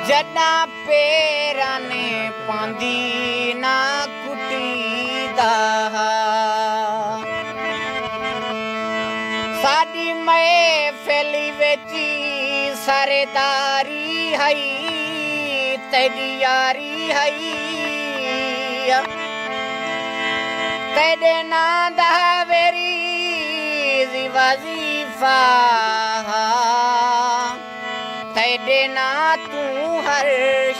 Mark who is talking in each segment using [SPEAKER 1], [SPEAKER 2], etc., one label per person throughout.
[SPEAKER 1] जदा पेरां ने पांदी ना कुटीदा साडी महफिल विच सरदारी हई तेरी यारी हई तेरे ना दा वेरी वजीफा तेरे ना तू हर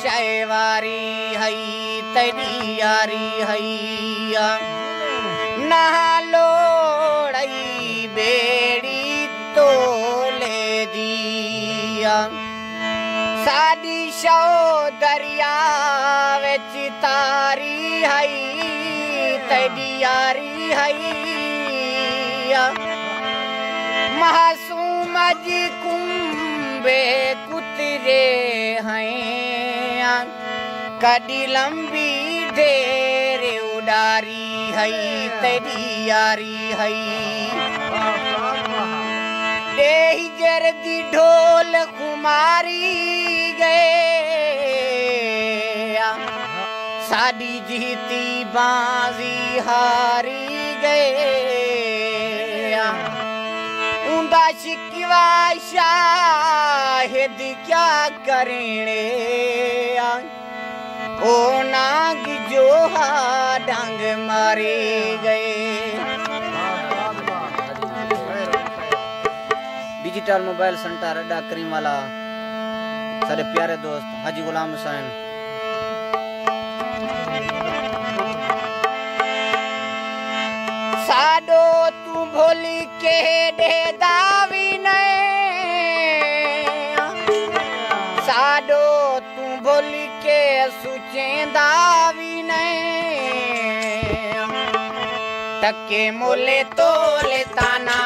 [SPEAKER 1] शैवारी हई तेरी यारी हई ना लोड़ई बेड़ी तो ले दिया साडी शो दरिया विच तारी हई तेरी यारी हई मासूम जी कुंबे कुतरे हैं कदी लंबी ढेर उडारी हई तेरी यारी हई हिजर दी ढोल खुमारी गए साडी जीती बाजी हारी गए उंदा शिकवा शाहिद क्या करने ओ नाग जो डंग मारे गए। डिजिटल मोबाइल सेंटर अड्डा करीमवाला सारे प्यारे दोस्त हाजी गुलाम हुसैन साडो तू भोली के दे दावी ने साडो तू भोली के सुचे दावी ने टके मोले तोले ताना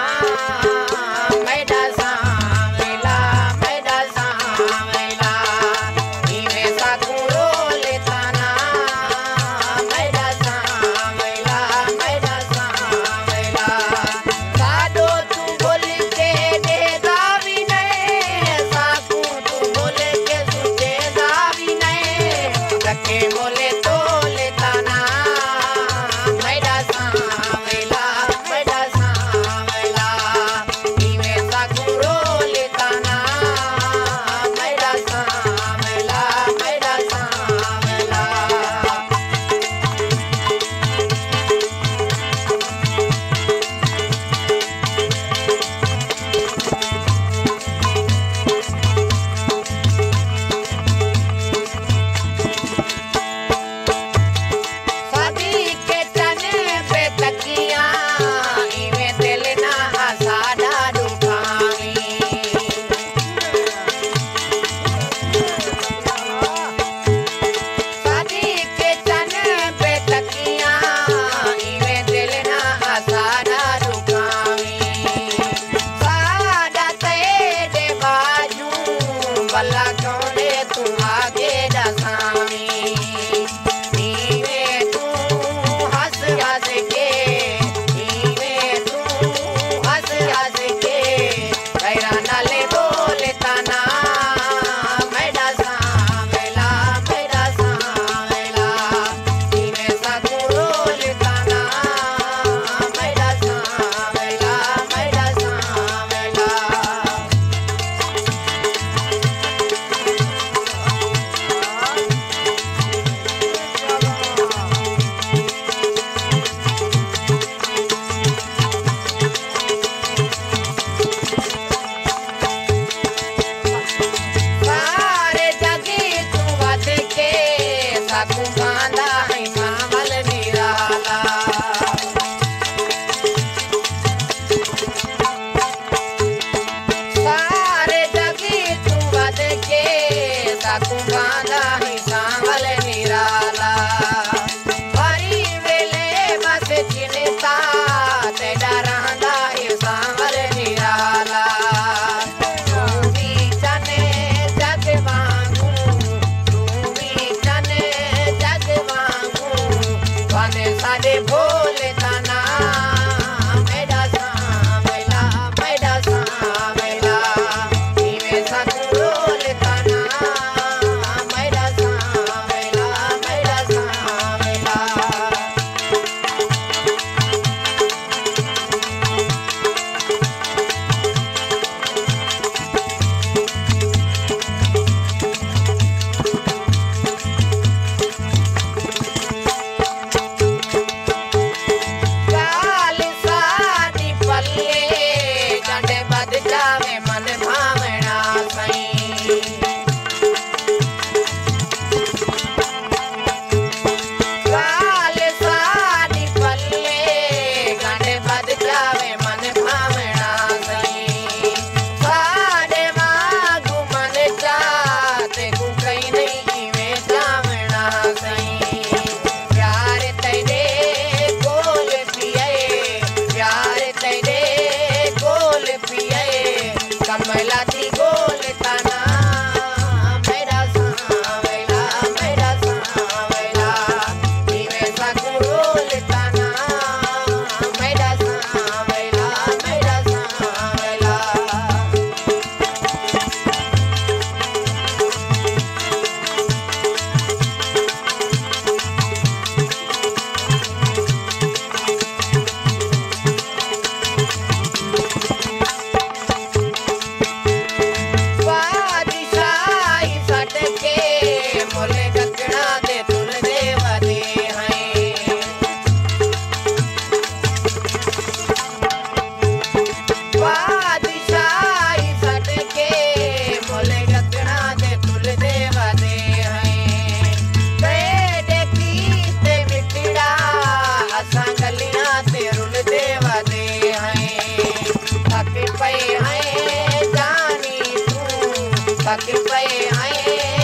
[SPEAKER 2] गए हैं